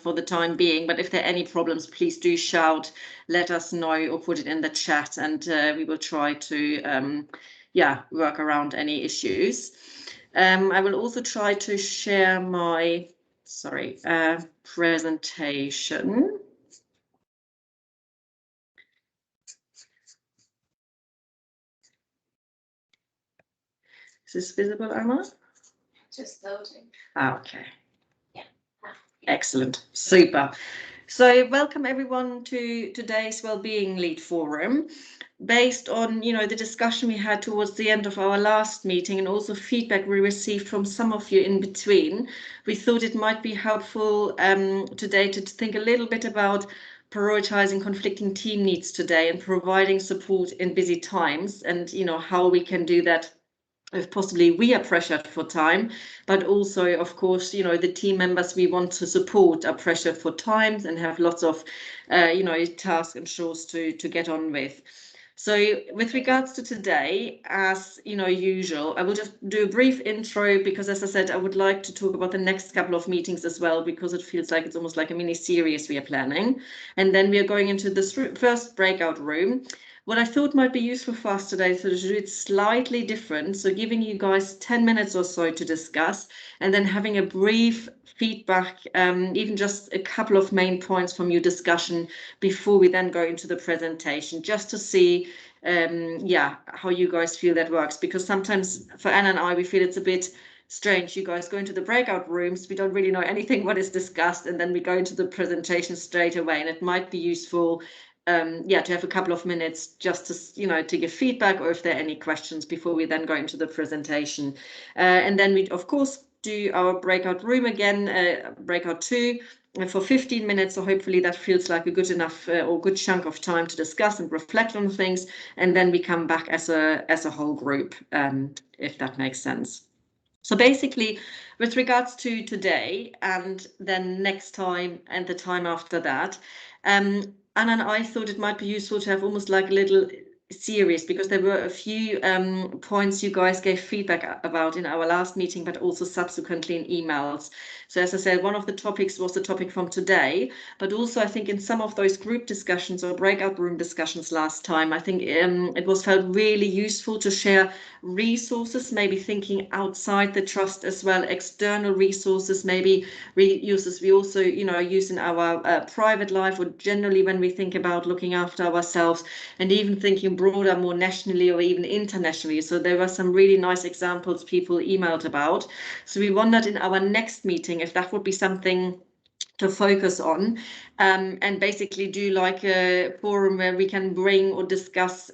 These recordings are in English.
for the time being, but if there are any problems, please do shout, let us know, or put it in the chat, and we will try to work around any issues. I will also try to share my presentation. Is this visible, Anna? Just loading. Okay. Yeah. Excellent. Super. So welcome everyone to today's Wellbeing Lead Forum. Based on the discussion we had towards the end of our last meeting, and also feedback we received from some of you in between, we thought it might be helpful today to think a little bit about prioritizing conflicting team needs today and providing support in busy times, and how we can do that if possibly we are pressured for time, but also, of course, the team members we want to support are pressured for time and have lots of, tasks and chores to get on with. So with regards to today, as usual, I will just do a brief intro because, as I said, I would like to talk about the next couple of meetings as well, because it feels like it's almost like a mini series we are planning. And then we are going into this first breakout room. What I thought might be useful for us today, so to do it slightly different, so giving you guys 10 minutes or so to discuss, and then having a brief feedback, even just a couple of main points from your discussion before we then go into the presentation, just to see how you guys feel that works. Because sometimes for Anna and I, we feel it's a bit strange. You guys go into the breakout rooms, we don't really know anything what is discussed, and then we go into the presentation straight away, and it might be useful to have a couple of minutes just to to give feedback, or if there are any questions before we then go into the presentation. And then we of course do our breakout room again, breakout 2, for 15 minutes. So hopefully that feels like a good enough or good chunk of time to discuss and reflect on things, and then we come back as a whole group, if that makes sense. So basically, with regards to today and then next time and the time after that, Anna and I thought it might be useful to have almost like a little series, because there were a few points you guys gave feedback about in our last meeting, but also subsequently in emails. So as I said, one of the topics was the topic from today, but also I think in some of those group discussions or breakout room discussions last time, I think it was felt really useful to share resources, maybe thinking outside the trust as well, external resources, maybe resources we also use in our private life, or generally when we think about looking after ourselves, and even thinking broader, more nationally or even internationally. So there were some really nice examples people emailed about. So we wondered in our next meeting if that would be something to focus on, and basically do like a forum where we can bring or discuss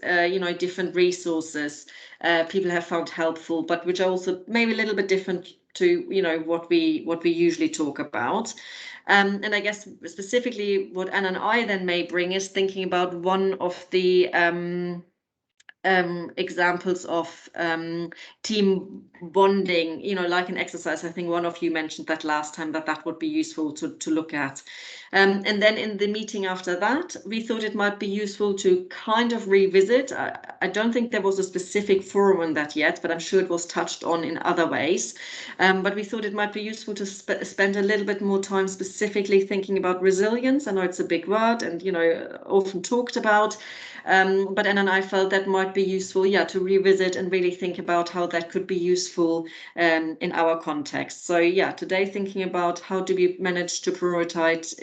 different resources people have found helpful, but which are also maybe a little bit different to what we usually talk about. And I guess specifically what Anna and I then may bring is thinking about one of the examples of team bonding, like an exercise. I think one of you mentioned that last time, that would be useful to look at. And then in the meeting after that, we thought it might be useful to kind of revisit. I don't think there was a specific forum on that yet, but I'm sure it was touched on in other ways. But we thought it might be useful to spend a little bit more time specifically thinking about resilience. I know it's a big word and, often talked about. But Anna and I felt that might be useful, to revisit and really think about how that could be useful in our context. So today thinking about how do we manage to prioritize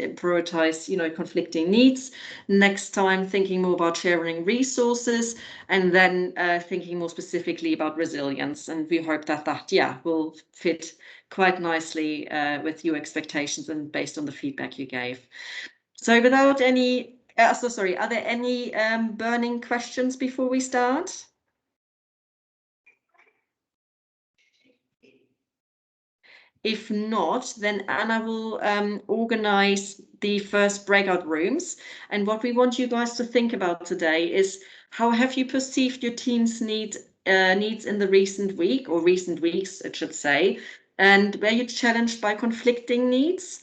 conflicting needs. Next time thinking more about sharing resources, and then thinking more specifically about resilience. And we hope that will fit quite nicely with your expectations and based on the feedback you gave. So without any are there any burning questions before we start? If not, then Anna will organize the first breakout rooms. And what we want you guys to think about today is, how have you perceived your team's needs in the recent week, or recent weeks, it should say, and were you challenged by conflicting needs?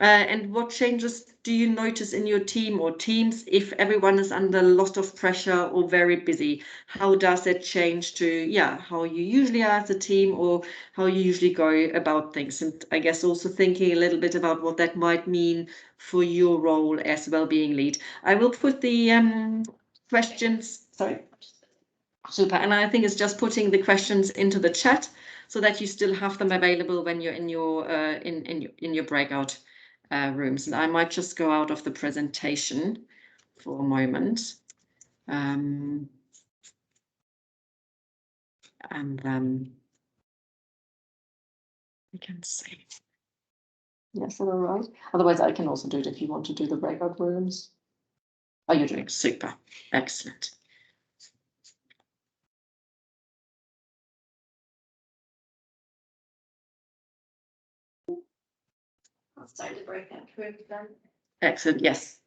And what changes do you notice in your team or teams if everyone is under a lot of pressure or very busy? How does it change to, how you usually are as a team or how you usually go about things? And I guess also thinking a little bit about what that might mean for your role as well-being lead. I will put the questions, sorry. Super, and I think it's just putting the questions into the chat so that you still have them available when you're in your in your breakout rooms. And I might just go out of the presentation for a moment, and then we can see. Yes, all right. Otherwise, I can also do it if you want to do the breakout rooms. Oh, you're doing super, excellent. I'll start the breakout room then. Excellent, yes.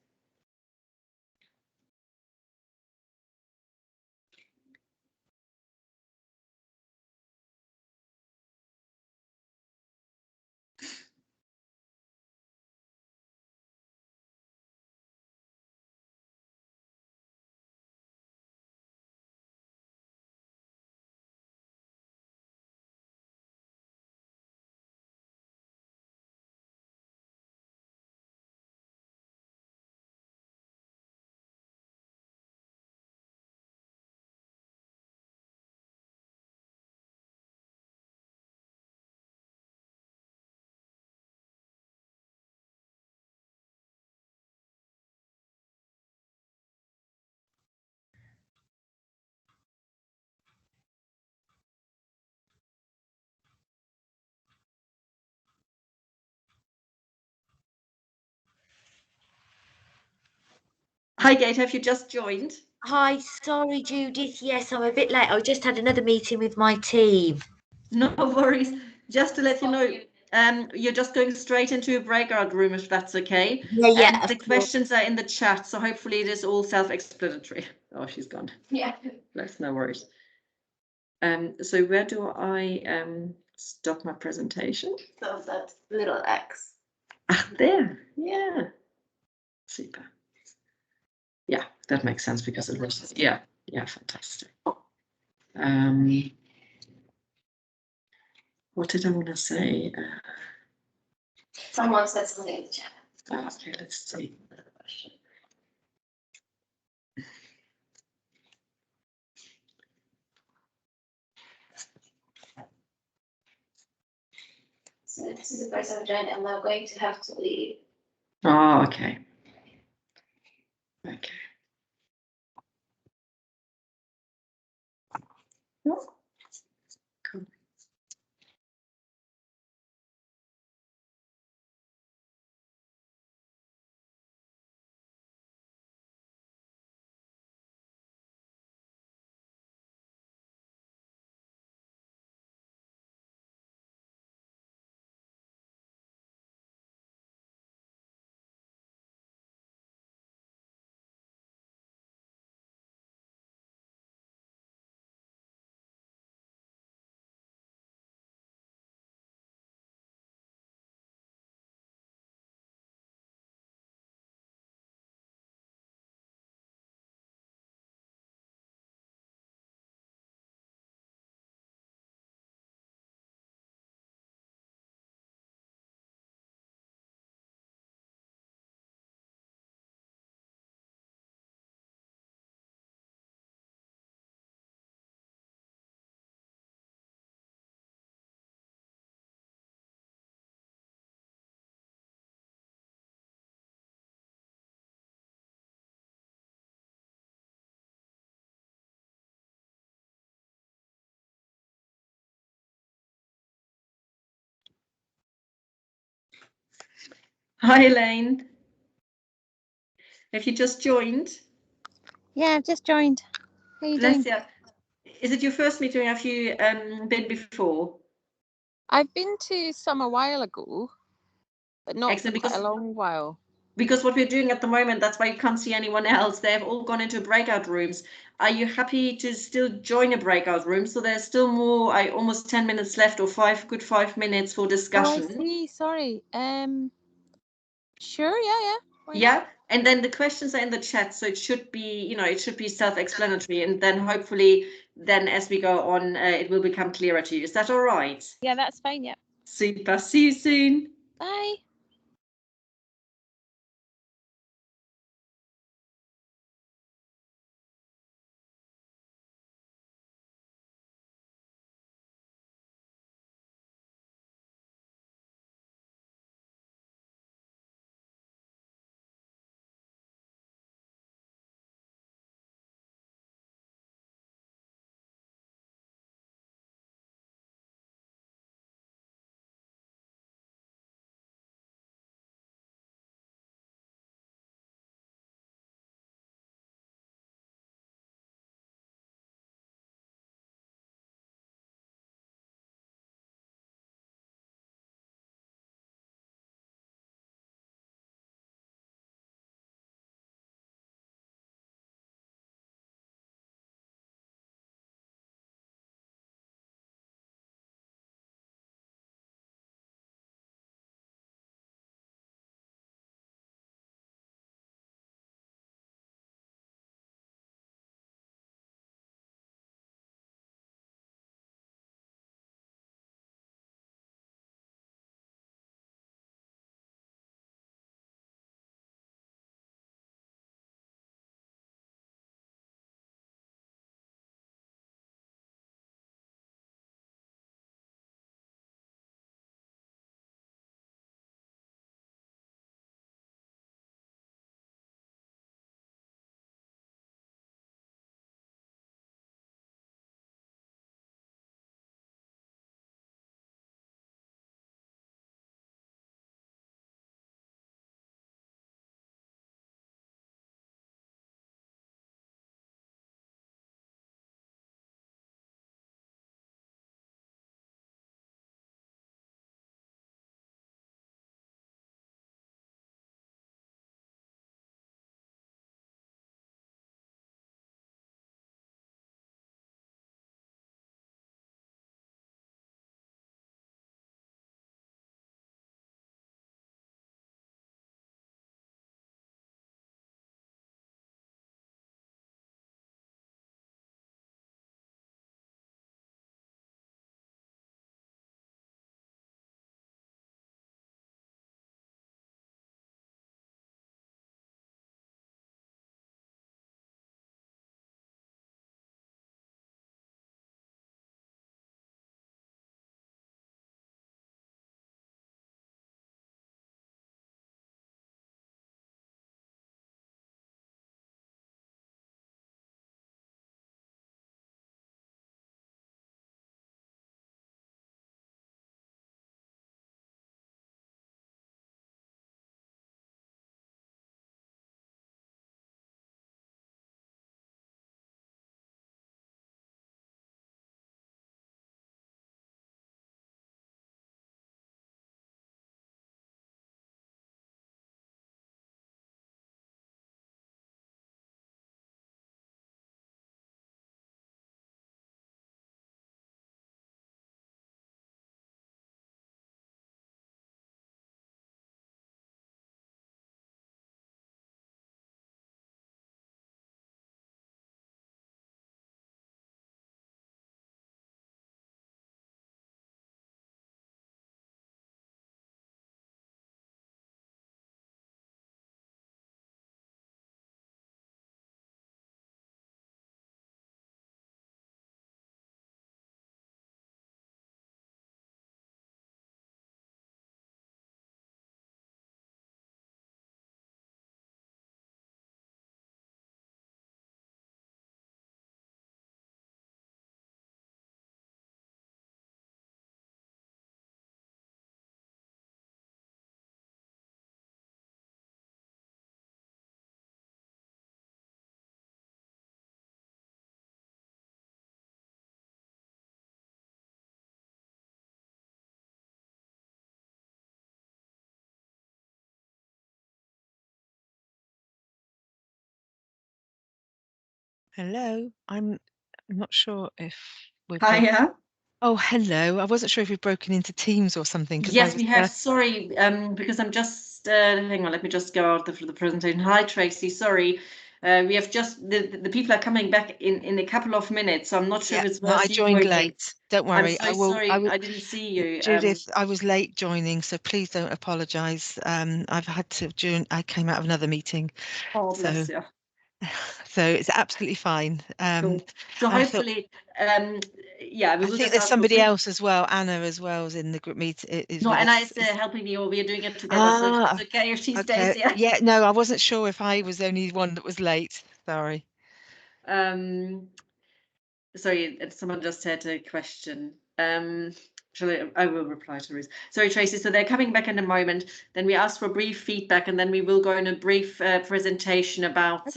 Hi, Gate, have you just joined? Hi, sorry, Judith. Yes, I'm a bit late. I just had another meeting with my team. No worries. Just to let you know, you're just going straight into a breakout room if that's okay. Yeah. And the questions are in the chat, so hopefully it is all self-explanatory. Oh, she's gone. Yeah. That's no worries. So where do I stop my presentation? So that little X. Ah, there. Yeah. Super. Yeah, that makes sense because it was yeah, fantastic. What did I want to say? Someone said something in the chat. Okay, let's see. So this is the first I've joined and we're going to have to leave. Oh, okay. Okay. Cool. Hi, Elaine. Have you just joined? Yeah, I've just joined. How are you doing? Is it your first meeting? Have you been before? I've been to some a while ago, but not Excellent, for quite a long while. Because what we're doing at the moment, that's why you can't see anyone else. They've all gone into breakout rooms. Are you happy to still join a breakout room? So there's still more, almost 10 minutes left or 5 minutes for discussion. Oh, I see. Sorry. Sure, yeah. Why not? Yeah, and then the questions are in the chat, so it should be, it should be self-explanatory, and then hopefully, then as we go on, it will become clearer to you. Is that all right? Yeah, that's fine, yeah. Super. See you soon. Bye. Hello, I'm not sure if we're both. Hiya. Oh, hello. I wasn't sure if we've broken into teams or something. Yes, we have. Sorry, because I'm just hang on. Let me just go out for the presentation. Hi, Tracy. Sorry, we have just the people are coming back in a couple of minutes. So I'm not sure if it's No, I worth you joined waiting. late. Don't I'm worry. so sorry. I didn't see you, Judith, I was late joining, so please don't apologise. I've had to I came out of another meeting, Oh, so bless you. so it's absolutely fine. Cool. So I thought, hopefully, yeah, we I will think just there's ask for somebody brief. else as well. Anna as well is in the group meeting. Is No, with Anna us. is helping me, or we are doing it together. So it's okay if she stays Okay. here. Yeah, no, I wasn't sure if I was the only one that was late. Sorry. Sorry, someone just had a question. I will reply to Ruth. Sorry, Tracy. So they're coming back in a moment. Then we ask for brief feedback, and then we will go in a brief presentation about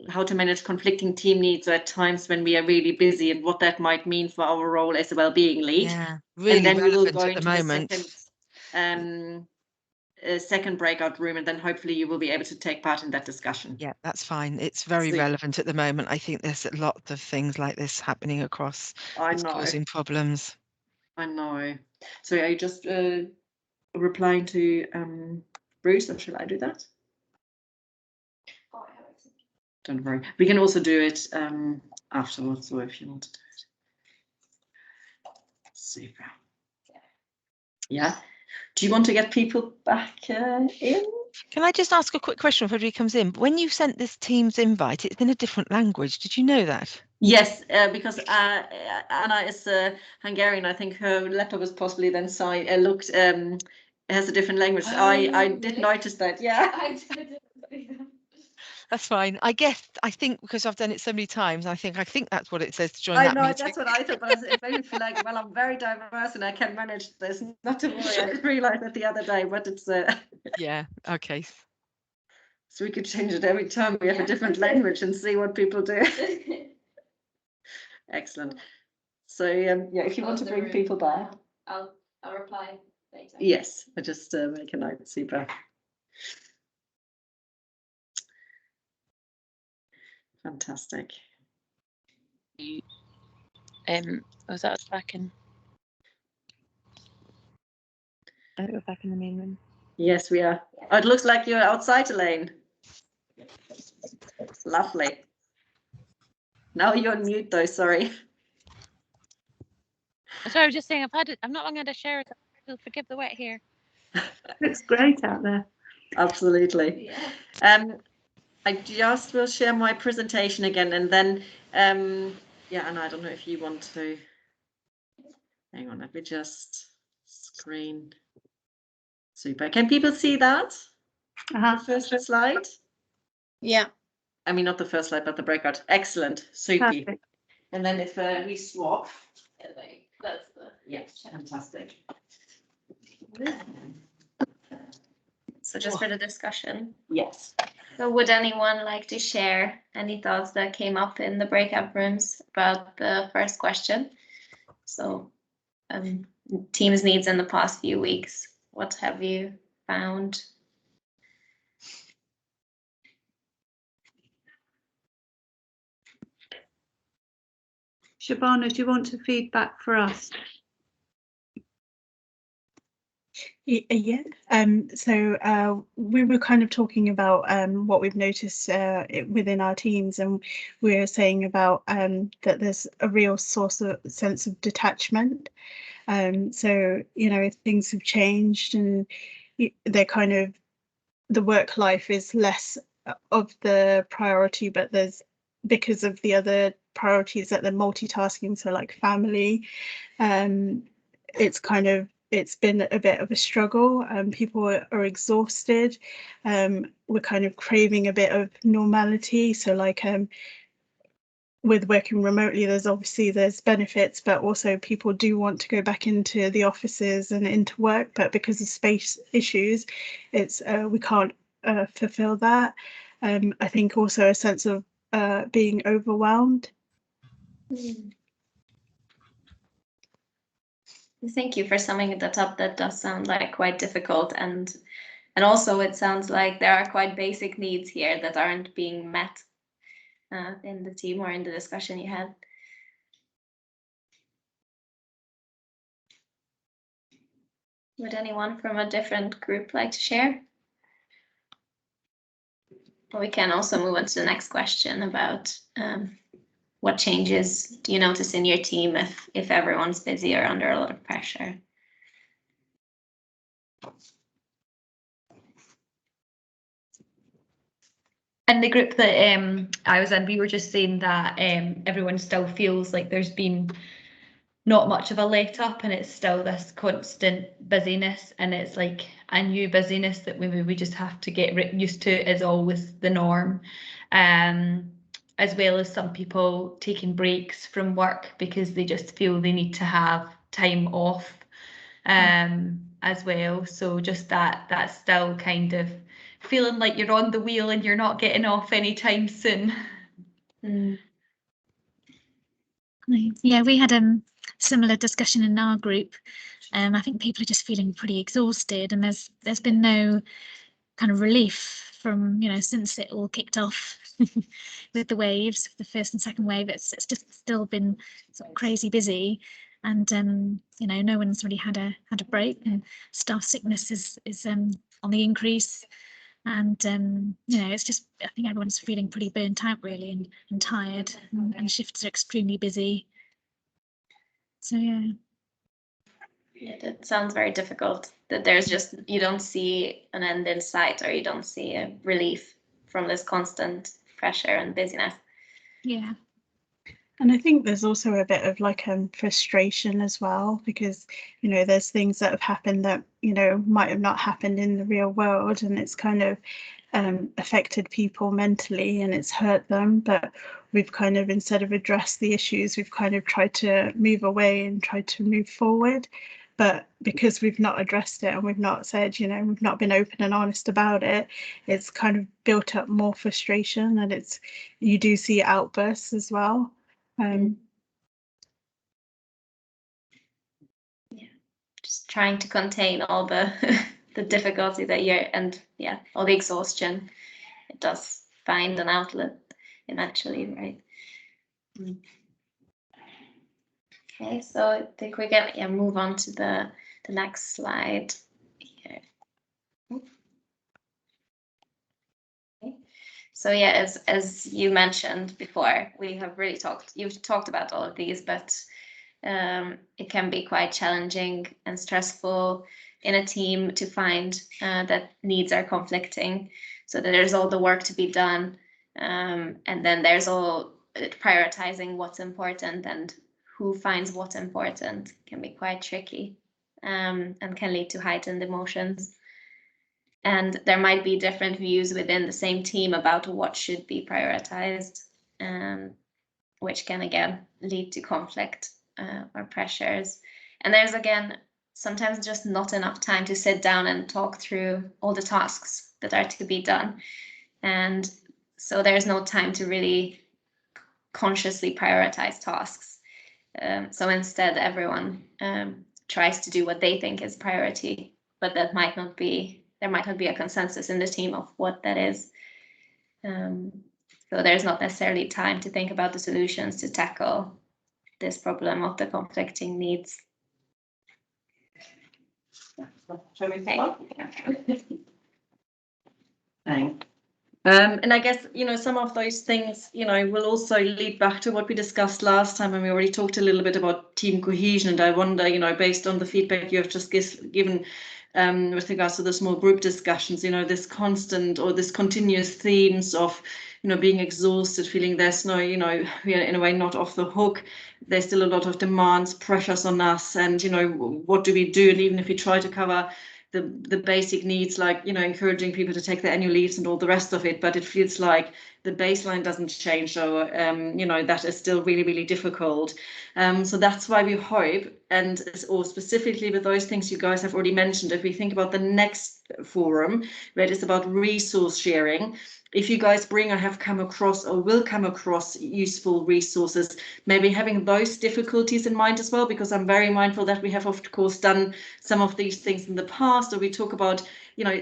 how to manage conflicting team needs at times when we are really busy and what that might mean for our role as a wellbeing lead. Yeah, really and then we will relevant go at the into moment. the second breakout room, and then hopefully you will be able to take part in that discussion. Yeah, that's fine. It's very relevant at the moment. I think there's a lot of things like this happening across. It's causing problems. I know. So are you just replying to Bruce, or should I do that? Don't worry. We can also do it afterwards, or if you want to do it. Super. Yeah. Do you want to get people back in? Can I just ask a quick question before everybody comes in? When you sent this Teams invite, it's in a different language. Did you know that? Yes, because Anna is Hungarian. I think her laptop is possibly then looked has a different language. I did notice that. Yeah. That's fine. I think because I've done it so many times, I think that's what it says to join I that know, meeting. that's what I thought, but it made me feel like, well, I'm very diverse and I can manage this. Not to worry. I didn't realize that the other day, but it's Yeah. Okay. so we could change it every time we have a different language and see what people do. Excellent. So yeah, if you want to bring people back, I'll reply later. yes, I just make a note. Super. Fantastic. Was that back in? I think we're back in the main room. Yes, we are. Oh, it looks like you're outside, Elaine. Lovely. Now you're on mute, though. Sorry. Sorry, I was just saying I've not long had a shower, so forgive the wet here. Looks great out there. Absolutely. Yeah. I just will share my presentation again, and then yeah, and I don't know if you want to. Hang on, let me just screen. Super. Can people see that? The first slide? Yeah. I mean, not the first slide, but the breakout. Excellent. Super. Perfect. And then if we swap. That's the Fantastic. So just for the discussion. Yes. So would anyone like to share any thoughts that came up in the breakout rooms about the first question? So teams needs in the past few weeks. What have you found? Shabana, do you want to feedback for us? Yeah. So we were kind of talking about what we've noticed within our teams, and we're saying about that there's a real sense of detachment. So if things have changed and they're kind of, the work life is less of the priority, but there's, because of the other priorities that they're multitasking, so like family, it's been a bit of a struggle. People are exhausted. We're kind of craving a bit of normality. So like with working remotely, there's benefits, but also people do want to go back into the offices and into work, but because of space issues, it's we can't fulfill that. I think also a sense of being overwhelmed. Thank you for summing that up. That does sound like quite difficult, and also it sounds like there are quite basic needs here that aren't being met in the team or in the discussion you had. Would anyone from a different group like to share? We can also move on to the next question about what changes do you notice in your team if everyone's busy or under a lot of pressure? In the group that I was in, we were just saying that everyone still feels like there's been not much of a let up, and it's still this constant busyness, and it's like a new busyness that maybe we just have to get used to is always the norm. As well as some people taking breaks from work because they just feel they need to have time off as well. So just that's still kind of feeling like you're on the wheel and you're not getting off anytime soon. Yeah, we had a similar discussion in our group. I think people are just feeling pretty exhausted, and there's been no kind of relief from, since it all kicked off with the waves, the first and second wave. It's just still been sort of crazy busy, and no one's really had a break, and staff sickness is on the increase. And it's just, I think everyone's feeling pretty burnt out really, and tired, and shifts are extremely busy. So yeah, it sounds very difficult, that there's just, you don't see an end in sight, or you don't see a relief from this constant pressure and busyness. Yeah. And I think there's also a bit of frustration as well, because there's things that have happened that might have not happened in the real world, and it's kind of affected people mentally and it's hurt them, but we've kind of, instead of address the issues, we've kind of tried to move away and tried to move forward. But because we've not addressed it and we've not said, we've not been open and honest about it, it's kind of built up more frustration, and you do see outbursts as well. Yeah, just trying to contain all the the difficulty that all the exhaustion. It does find an outlet eventually, right? Okay, so I think we can move on to the next slide here. Okay. So yeah, as you mentioned before, you've talked about all of these, but it can be quite challenging and stressful in a team to find that needs are conflicting, so that there's all the work to be done, and then there's all prioritizing what's important, and who finds what's important can be quite tricky, and can lead to heightened emotions. And there might be different views within the same team about what should be prioritized, which can again lead to conflict or pressures. And there's again sometimes just not enough time to sit down and talk through all the tasks that are to be done. And so there's no time to really consciously prioritize tasks. So instead, everyone tries to do what they think is priority, but there might not be a consensus in the team of what that is. So there's not necessarily time to think about the solutions to tackle this problem of the conflicting needs. Thanks. And I guess, some of those things, will also lead back to what we discussed last time, and we already talked a little bit about team cohesion. And I wonder, based on the feedback you have just given with regards to the small group discussions, this constant or this continuous themes of, being exhausted, feeling there's no, we are in a way not off the hook. There's still a lot of demands, pressures on us, and, what do we do? And even if we try to cover the basic needs, like encouraging people to take their annual leaves and all the rest of it, but it feels like the baseline doesn't change, so that is still really, really difficult. So that's why we hope, or specifically with those things you guys have already mentioned, if we think about the next forum where it is about resource sharing, if you guys bring or have come across or will come across useful resources, maybe having those difficulties in mind as well, because I'm very mindful that we have, of course, done some of these things in the past, or we talk about,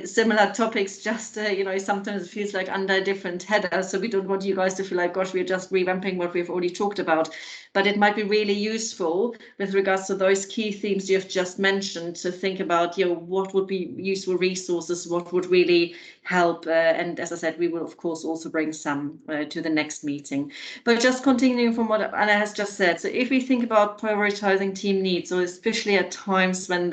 similar topics, just, sometimes it feels like under a different header. So we don't want you guys to feel like, gosh, we're just revamping what we've already talked about. but it might be really useful with regards to those key themes you've just mentioned to think about, what would be useful resources, what would really help. And as I said, we will of course also bring some to the next meeting. But just continuing from what Anna has just said, so if we think about prioritizing team needs, so especially at times when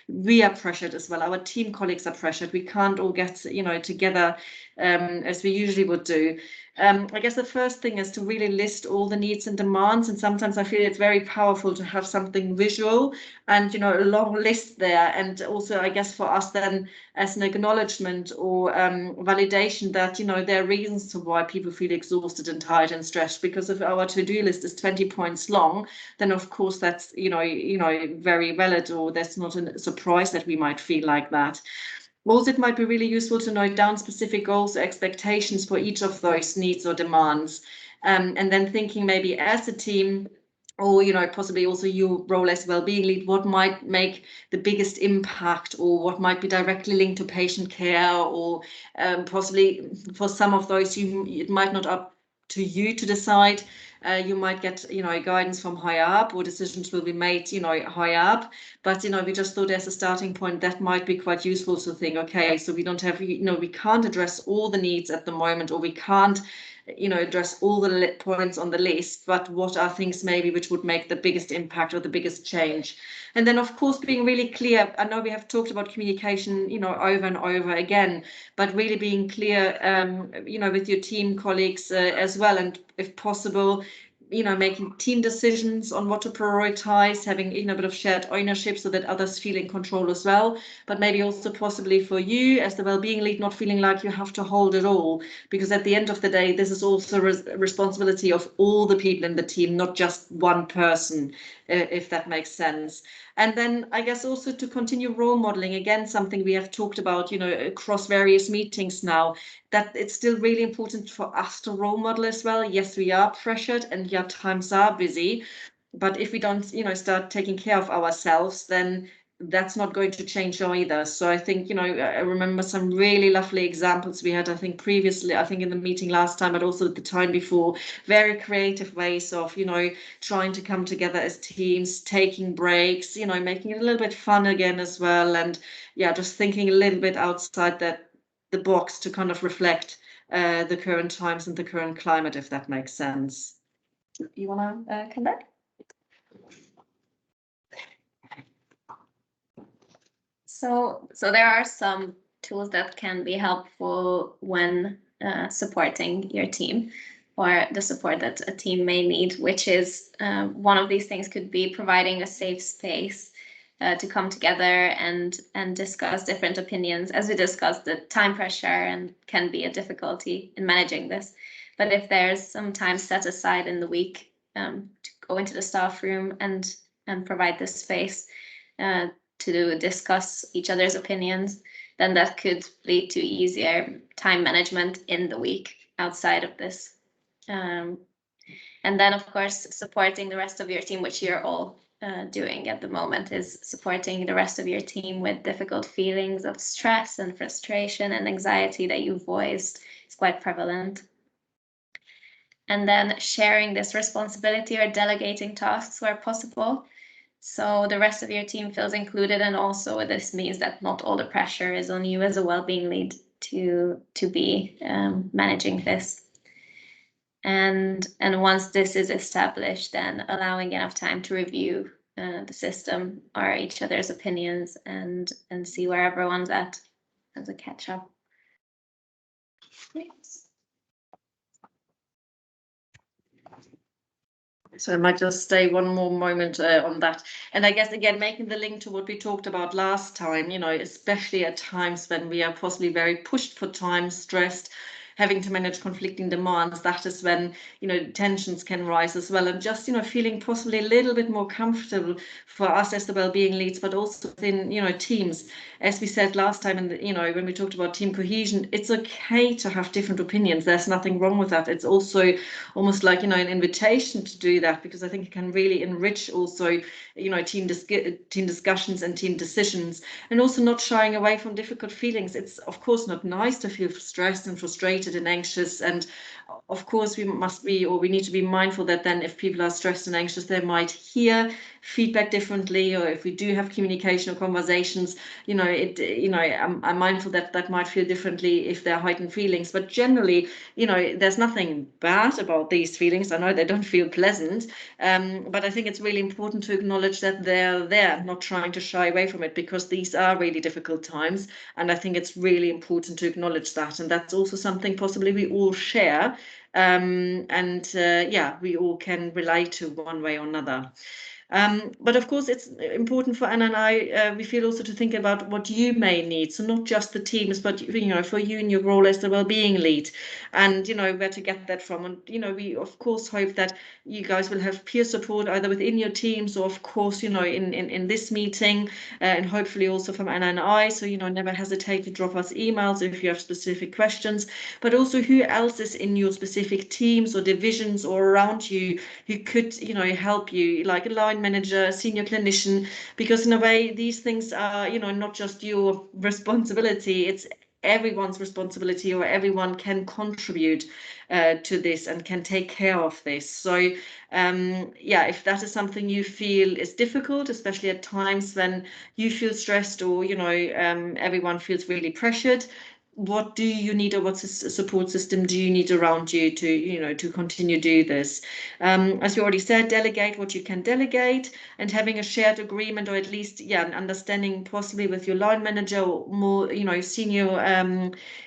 we are pressured as well, our team colleagues are pressured, we can't all get together as we usually would do. I guess the first thing is to really list all the needs and demands, and sometimes I feel it's very powerful to have something visual and a long list there, and also I guess for us then as an acknowledgement or validation that there are reasons to why people feel exhausted and tired and stressed, because if our to-do list is 20 points long, then of course that's very valid, or that's not a surprise that we might feel like that. Also, it might be really useful to note down specific goals or expectations for each of those needs or demands, and then thinking maybe as a team, or possibly also your role as well-being lead, what might make the biggest impact, or what might be directly linked to patient care, or possibly for some of those it might not up to you to decide. You might get guidance from higher up, or decisions will be made higher up, but we just thought as a starting point that might be quite useful to think, okay, so we don't have we can't address all the needs at the moment, or we can't address all the points on the list, but what are things maybe which would make the biggest impact or the biggest change. And then of course being really clear. I know we have talked about communication over and over again, but really being clear with your team colleagues as well, and if possible making team decisions on what to prioritize, having a bit of shared ownership so that others feel in control as well, but maybe also possibly for you as the well-being lead not feeling like you have to hold it all, because at the end of the day this is also responsibility of all the people in the team, not just one person, if that makes sense. And then I guess also to continue role modeling, again something we have talked about across various meetings now, that it's still really important for us to role model as well. Yes, we are pressured and times are busy, but if we don't start taking care of ourselves, then that's not going to change either. So I think I remember some really lovely examples we had, I think previously, I think in the meeting last time, but also at the time before, very creative ways of trying to come together as teams, taking breaks, making it a little bit fun again as well, and just thinking a little bit outside the box to kind of reflect the current times and the current climate, if that makes sense. You want to come back? So there are some tools that can be helpful when supporting your team, or the support that a team may need, which is one of these things could be providing a safe space to come together and discuss different opinions. As we discussed, the time pressure and can be a difficulty in managing this. But if there's some time set aside in the week to go into the staff room and provide this space to discuss each other's opinions, then that could lead to easier time management in the week outside of this. And then, of course, supporting the rest of your team, which you're all doing at the moment, is supporting the rest of your team with difficult feelings of stress and frustration and anxiety that you voiced is quite prevalent. And then sharing this responsibility or delegating tasks where possible, so the rest of your team feels included, and also this means that not all the pressure is on you as a well-being lead to be managing this. And once this is established, then allowing enough time to review the system or each other's opinions and see where everyone's at as a catch-up. Thanks. So I might just stay one more moment on that. And I guess, again, making the link to what we talked about last time, especially at times when we are possibly very pushed for time, stressed, having to manage conflicting demands, that is when tensions can rise as well, and just feeling possibly a little bit more comfortable for us as the well-being leads, but also within teams. As we said last time, and when we talked about team cohesion, it's okay to have different opinions. There's nothing wrong with that. It's also almost like an invitation to do that, because I think it can really enrich also team discussions and team decisions, and also not shying away from difficult feelings. It's of course not nice to feel stressed and frustrated frustrated and anxious. And of course, we need to be mindful that then if people are stressed and anxious, they might hear feedback differently, or if we do have communication or conversations, I'm mindful that might feel differently if they're heightened feelings. But generally, there's nothing bad about these feelings. I know they don't feel pleasant, but I think it's really important to acknowledge that they're there, not trying to shy away from it, because these are really difficult times. And I think it's really important to acknowledge that. And that's also something possibly we all share. We all can relate to one way or another. But of course, it's important for Anna and I, we feel also to think about what you may need. So not just the teams, but, for you in your role as the wellbeing lead, and, where to get that from. And, we, of course, hope that you guys will have peer support either within your teams or, of course, in this meeting, and hopefully also from Anna and I. So, never hesitate to drop us emails if you have specific questions, but also who else is in your specific teams or divisions or around you who could, help you, like a line manager, senior clinician, because in a way these things are, not just your responsibility, it's everyone's responsibility, or everyone can contribute to this and can take care of this. So if that is something you feel is difficult, especially at times when you feel stressed, or everyone feels really pressured, what do you need, or what support system do you need around you to continue to do this? As you already said, delegate what you can delegate, and having a shared agreement, or at least an understanding possibly with your line manager, or more senior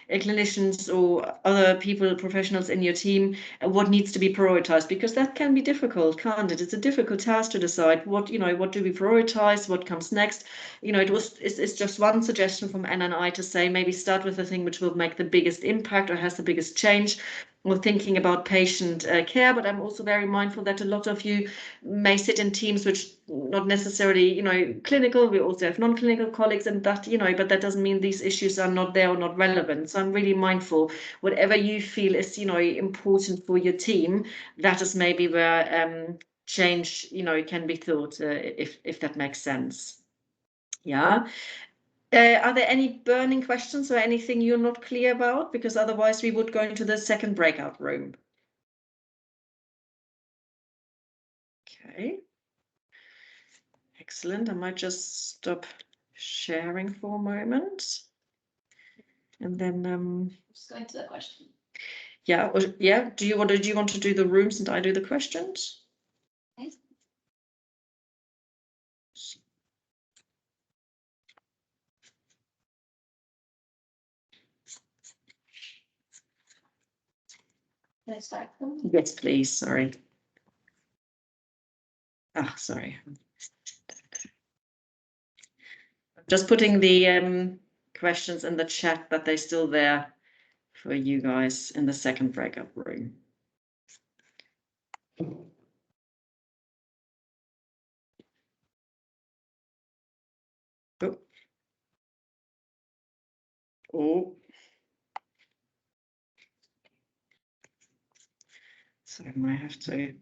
clinicians or other professionals in your team, what needs to be prioritized, because that can be difficult, can't it? It's a difficult task to decide what do we prioritize, what comes next. It's just one suggestion from Anna and I to say, maybe start with the thing which will make the biggest impact or has the biggest change, or thinking about patient care. But I'm also very mindful that a lot of you may sit in teams which not necessarily, clinical. We also have non-clinical colleagues, and that, but that doesn't mean these issues are not there or not relevant. So I'm really mindful, whatever you feel is, important for your team, that is maybe where change, can be thought, if that makes sense. Yeah. Are there any burning questions or anything you're not clear about? Because otherwise we would go into the second breakout room. Okay. Excellent. I might just stop sharing for a moment. And then just going to the question. Yeah. Do you want to do the rooms and I do the questions? Okay. Can I start them? Yes, please. Sorry. Sorry. Just putting the questions in the chat, but they're still there for you guys in the second breakout room. Oh. So I might have to.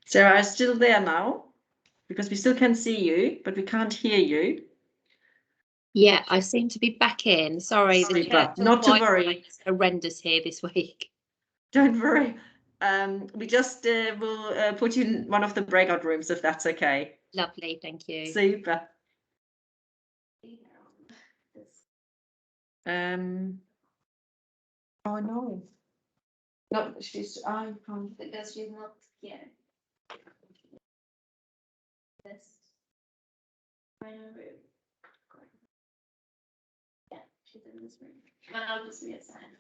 Sarah, are still there now? Because we still can see you, but we can't hear you. Yeah, I seem to be back in. Sorry, not to worry. It's horrendous here this week. Don't worry. We just will put you in one of the breakout rooms if that's okay. Lovely, thank you. Super. Oh no. No, she's. I can't. Because she's not here. This. Yeah, she's in this room. But I'll just reassign.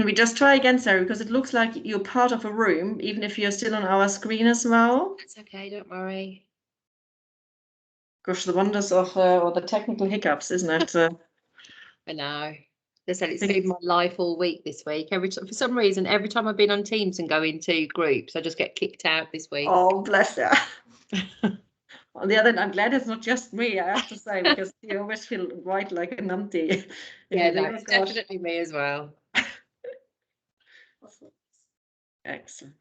We just try again, Sarah, because it looks like you're part of a room, even if you're still on our screen as well. That's okay, don't worry. Gosh, the wonders of or the technical hiccups, isn't it? I know. They said it's Think- been my life all week this week. For some reason, every time I've been on Teams and go into groups, I just get kicked out this week. Oh, bless her. On the other hand, I'm glad it's not just me, I have to say, because you always feel right like a numpty. Yeah, You no, think, it's "Oh, gosh." definitely me as well. Excellent.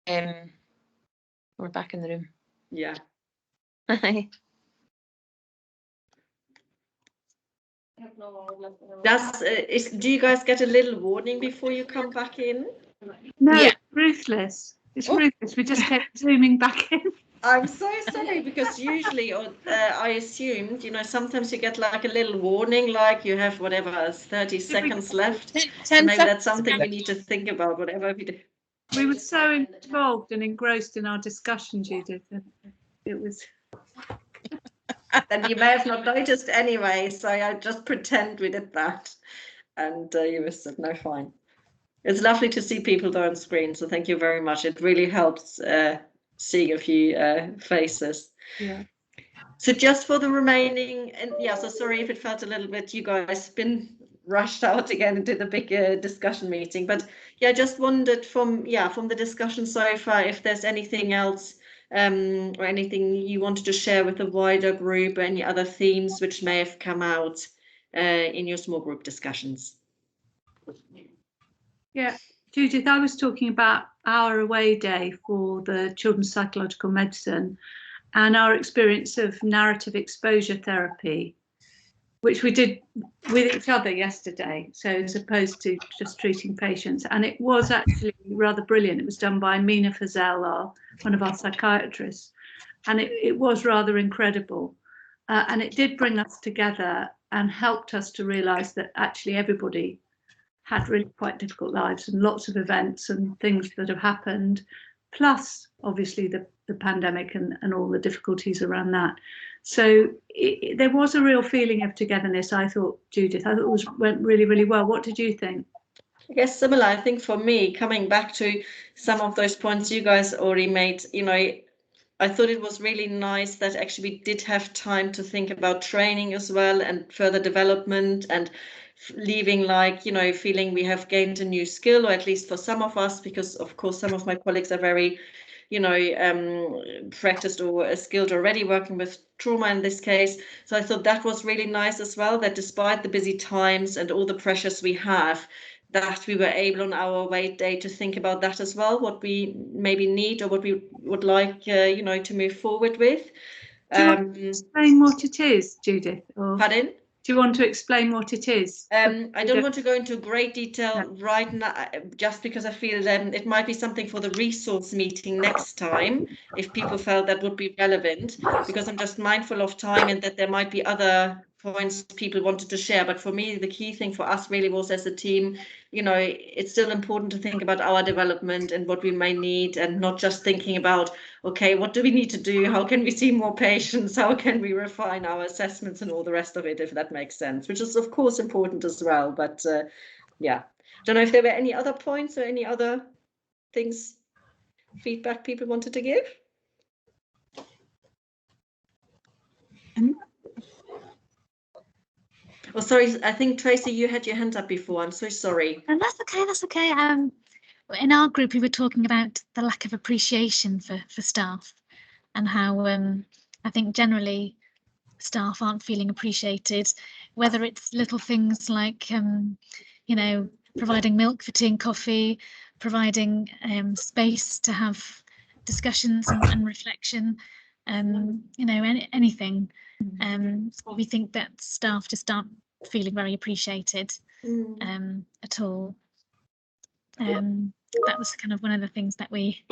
We're back in the room. Yeah. Do you guys get a little warning before you come back in? No, Yeah. it's ruthless. It's ruthless. We just kept zooming back in. I'm so sorry, because usually I assumed, sometimes you get like a little warning, like you have whatever 30 seconds left. 10 Maybe that's something we need to think about, whatever we do. We were so involved and engrossed in our discussion, Judith. And it was. Then you may have not noticed anyway, so I just pretend we did that. And you were said, no, fine. It's lovely to see people though on screen, so thank you very much. It really helps seeing a few faces. Yeah. So just for the remaining, and yeah, so sorry if it felt a little bit, you guys been rushed out again into the big discussion meeting, but yeah, just wondered from the discussion so far if there's anything else or anything you wanted to share with the wider group, or any other themes which may have come out in your small group discussions. Yeah, Judith, I was talking about our away day for the children's psychological medicine and our experience of narrative exposure therapy, which we did with each other yesterday, so as opposed to just treating patients. And it was actually rather brilliant. It was done by Mina Fazel, one of our psychiatrists, and it was rather incredible. And it did bring us together and helped us to realise that actually everybody had really quite difficult lives and lots of events and things that have happened, plus obviously the pandemic and all the difficulties around that. So there was a real feeling of togetherness, I thought, Judith. I thought it went really, really well. What did you think? I guess similar. I think for me, coming back to some of those points you guys already made, I thought it was really nice that actually we did have time to think about training as well and further development, and leaving feeling we have gained a new skill, or at least for some of us, because of course some of my colleagues are very practiced or skilled already working with trauma in this case. So I thought that was really nice as well, that despite the busy times and all the pressures we have, that we were able on our away day to think about that as well, what we maybe need or what we would like to move forward with. Do you want to explain what it is, Judith? Pardon? Do you want to explain what it is? I don't want to go into great detail right now, just because I feel it might be something for the resource meeting next time, if people felt that would be relevant, because I'm just mindful of time and that there might be other points people wanted to share. But for me, the key thing for us really was, as a team, it's still important to think about our development and what we may need, and not just thinking about, okay, what do we need to do? How can we see more patients? How can we refine our assessments and all the rest of it, if that makes sense, which is of course important as well. But yeah, don't know if there were any other points or any other things, feedback people wanted to give. Oh, sorry, I think Tracy, you had your hand up before. I'm so sorry. And that's okay. That's okay. In our group, we were talking about the lack of appreciation for staff, and how I think generally staff aren't feeling appreciated, whether it's little things like providing milk for tea and coffee, providing space to have discussions and reflection, anything. We think that staff just aren't feeling very appreciated at all. That was kind of one of the things that we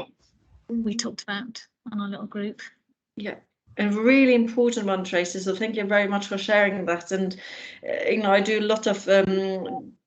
talked about on our little group. Yeah, a really important one, Tracy. So thank you very much for sharing that. And I do a lot of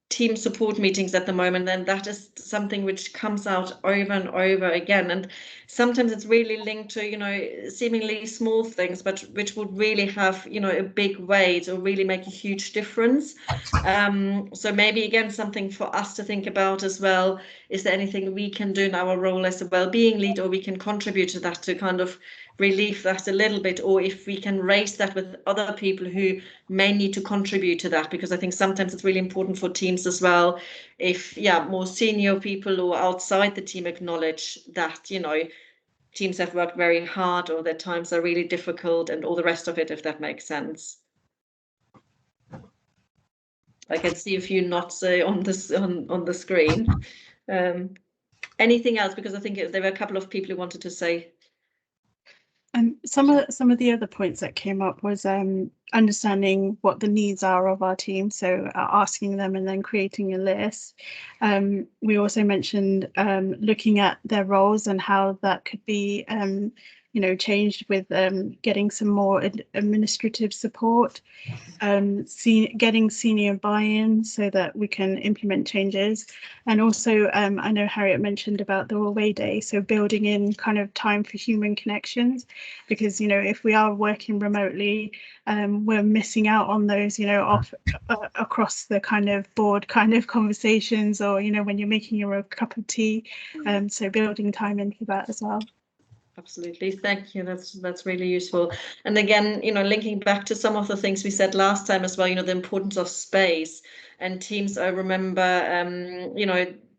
team support meetings at the moment, and that is something which comes out over and over again. And sometimes it's really linked to seemingly small things, but which would really have a big weight or really make a huge difference. So maybe again something for us to think about as well. Is there anything we can do in our role as a wellbeing lead, or we can contribute to that to kind of relieve that a little bit, or if we can raise that with other people who may need to contribute to that, because I think sometimes it's really important for teams as well, if more senior people or outside the team acknowledge that teams have worked very hard, or their times are really difficult, and all the rest of it, if that makes sense. I can see a few nods on the screen. Anything else? Because I think there were a couple of people who wanted to say. Some of the other points that came up was understanding what the needs are of our team, so asking them and then creating a list. We also mentioned looking at their roles and how that could be changed with getting some more administrative support, getting senior buy-in so that we can implement changes. And also I know Harriet mentioned about the away day, so building in kind of time for human connections, because if we are working remotely, we're missing out on those off across the kind of board kind of conversations, or when you're making your cup of tea, so building time in for that as well. Absolutely, thank you. That's really useful. And again, linking back to some of the things we said last time as well, the importance of space and teams. I remember,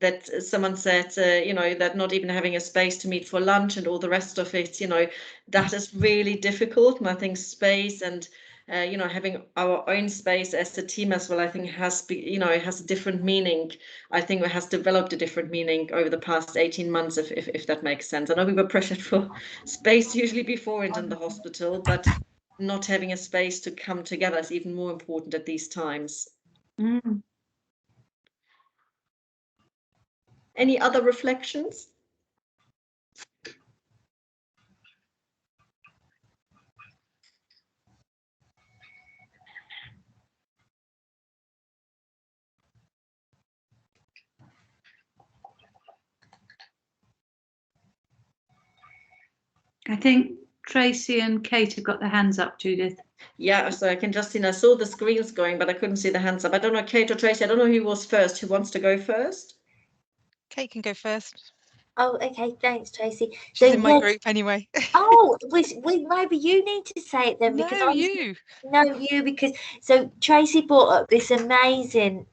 that someone said, that not even having a space to meet for lunch and all the rest of it, that is really difficult. And I think space and having our own space as a team as well, I think it has a different meaning. I think it has developed a different meaning over the past 18 months, if that makes sense. I know we were pressured for space usually before and in the hospital, but not having a space to come together is even more important at these times. Any other reflections? I think Tracy and Kate have got their hands up, Judith. Yeah, so I can just see, I saw the screens going, but I couldn't see the hands up. I don't know, Kate or Tracy, I don't know who was first. Who wants to go first? Kate can go first. Oh, okay, thanks, Tracy. She's in my group anyway. Oh, maybe you need to say it then, because because so Tracy brought up this amazing,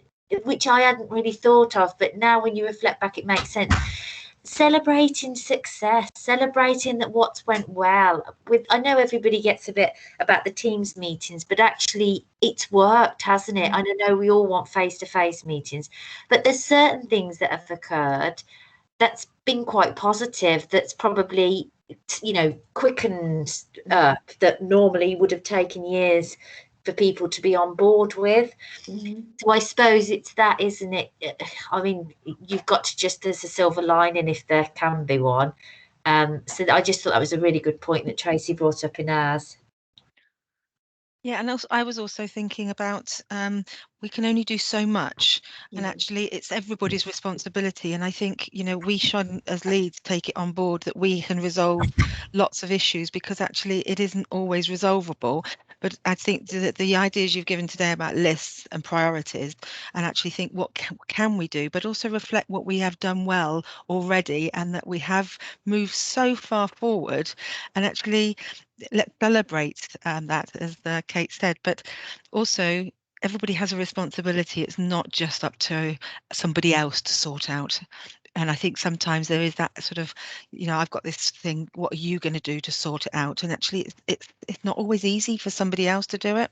which I hadn't really thought of, but now when you reflect back, it makes sense. Celebrating success, celebrating that what's went well. I know everybody gets a bit about the Teams meetings, but actually it's worked, hasn't it? And I know we all want face-to-face meetings, but there's certain things that have occurred that's been quite positive, that's probably quickened that normally would have taken years for people to be on board with. So I suppose it's that, isn't it? I mean, you've got to just, there's a silver lining if there can be one. So I just thought that was a really good point that Tracy brought up in ours. Yeah, and also, I was also thinking about we can only do so much, and actually it's everybody's responsibility. And I think, we should, as leads, take it on board that we can resolve lots of issues, because actually it isn't always resolvable. But I think that the ideas you've given today about lists and priorities, and actually think what can we do, but also reflect what we have done well already, and that we have moved so far forward, and actually let's celebrate that, as Kate said, but also everybody has a responsibility. It's not just up to somebody else to sort out. And I think sometimes there is that sort of, I've got this thing, what are you going to do to sort it out? And actually it's not always easy for somebody else to do it.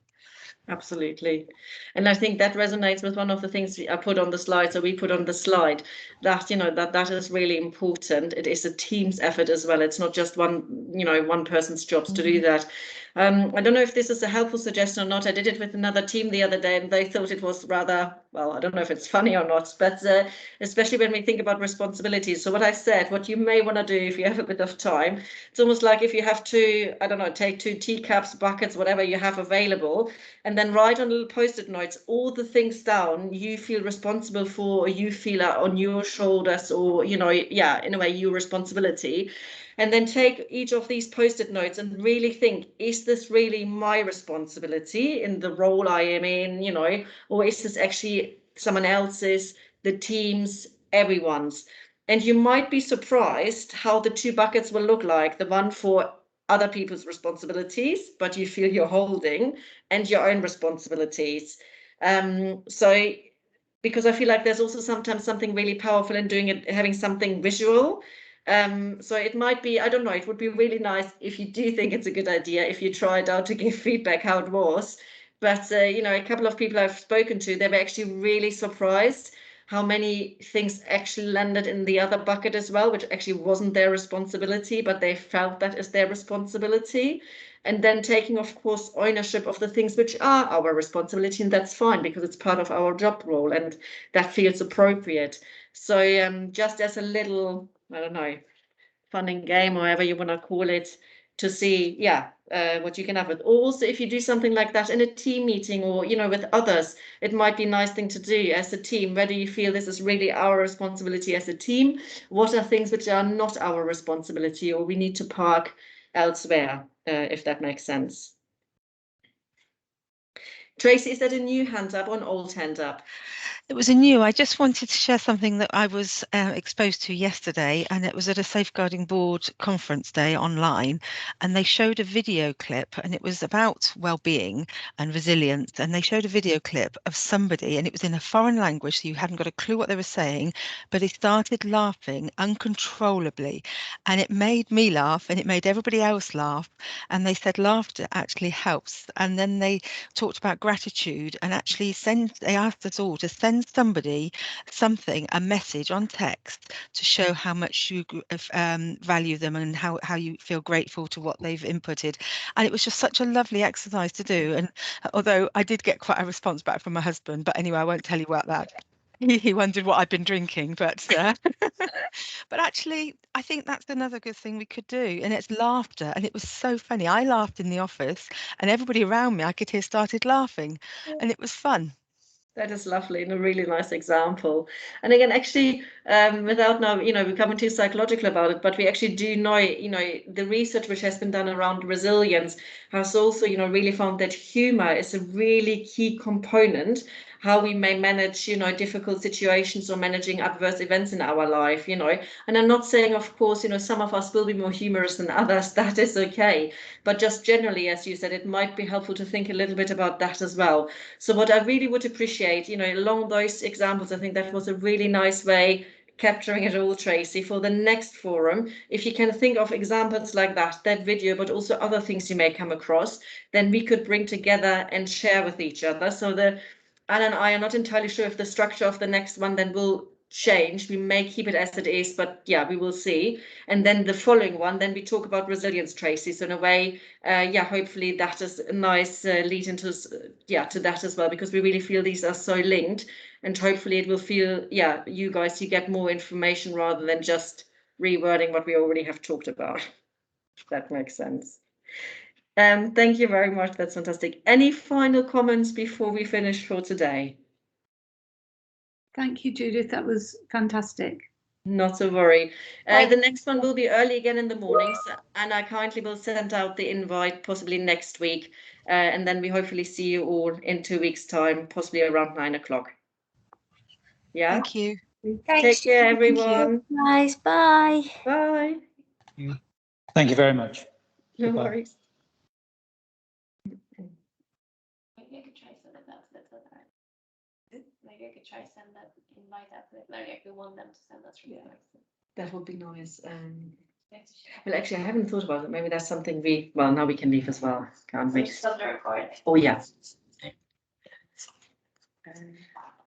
Absolutely. And I think that resonates with one of the things I put on the slide. So we put on the slide that, that is really important. It is a team's effort as well. It's not just one person's jobs to do that. I don't know if this is a helpful suggestion or not. I did it with another team the other day, and they thought it was rather, well, I don't know if it's funny or not, but especially when we think about responsibilities. So what I said, what you may want to do if you have a bit of time, it's almost like if you have to, I don't know, take 2 teacups, buckets, whatever you have available, and then write on little post-it notes all the things down you feel responsible for, or you feel are on your shoulders, or, in a way, your responsibility. And then take each of these post-it notes and really think, is this really my responsibility in the role I am in, or is this actually someone else's, the team's, everyone's? And you might be surprised how the 2 buckets will look like. The one for other people's responsibilities, but you feel you're holding, and your own responsibilities. So because I feel like there's also sometimes something really powerful in doing it, having something visual. So it might be, I don't know, it would be really nice if you do think it's a good idea, if you try it out, to give feedback how it was. But, a couple of people I've spoken to, they were actually really surprised how many things actually landed in the other bucket as well, which actually wasn't their responsibility, but they felt that is their responsibility. And then taking, of course, ownership of the things which are our responsibility, and that's fine because it's part of our job role and that feels appropriate. So just as a little, I don't know, fun and game, or whatever you want to call it, to see, what you can have with. Also, if you do something like that in a team meeting or, with others, it might be a nice thing to do as a team. Whether you feel this is really our responsibility as a team, what are things which are not our responsibility or we need to park elsewhere, if that makes sense. Tracy, is that a new hand up or an old hand up? It was a new. I just wanted to share something that I was exposed to yesterday, and it was at a Safeguarding Board conference day online, and they showed a video clip, and it was about well-being and resilience, and they showed a video clip of somebody, and it was in a foreign language, so you hadn't got a clue what they were saying, but he started laughing uncontrollably, and it made me laugh, and it made everybody else laugh, and they said laughter actually helps. And then they talked about gratitude, and actually they asked us all to send somebody something, a message on text, to show how much you value them and how you feel grateful to what they've inputted. And it was just such a lovely exercise to do. And although I did get quite a response back from my husband, but anyway, I won't tell you about that. He wondered what I'd been drinking, but but actually I think that's another good thing we could do, and it's laughter. And it was so funny. I laughed in the office, and everybody around me I could hear started laughing, and it was fun. That is lovely and a really nice example. And again, actually, without now, becoming too psychological about it, but we actually do know, the research which has been done around resilience has also, really found that humor is a really key component how we may manage, difficult situations or managing adverse events in our life, And I'm not saying, of course, some of us will be more humorous than others. That is okay. But just generally, as you said, it might be helpful to think a little bit about that as well. So what I really would appreciate, along those examples, I think that was a really nice way capturing it all, Tracy, for the next forum. If you can think of examples like that video, but also other things you may come across, then we could bring together and share with each other. So Anne and I are not entirely sure if the structure of the next one then will change. We may keep it as it is, but yeah, we will see. And then the following one, then we talk about resilience, Tracy. So in a way, hopefully that is a nice lead into to that as well, because we really feel these are so linked, and hopefully it will feel, you guys, you get more information rather than just rewording what we already have talked about, if that makes sense. Thank you very much. That's fantastic. Any final comments before we finish for today? Thank you, Judith. That was fantastic. Not to worry. The next one will be early again in the mornings, and I kindly will send out the invite possibly next week. And then we hopefully see you all in 2 weeks' time, possibly around 9 o'clock. Yeah. Thank you. Thanks. Take care, everyone. Guys, bye. Bye. Thank you very much. No Goodbye. worries. Maybe I could try send that to the Maybe I could try send that invite out to Larry if we want them to send us. That would be nice. Well, actually, I haven't thought about it. Maybe that's something now we can leave as well, can't we? Still record. Oh, yeah.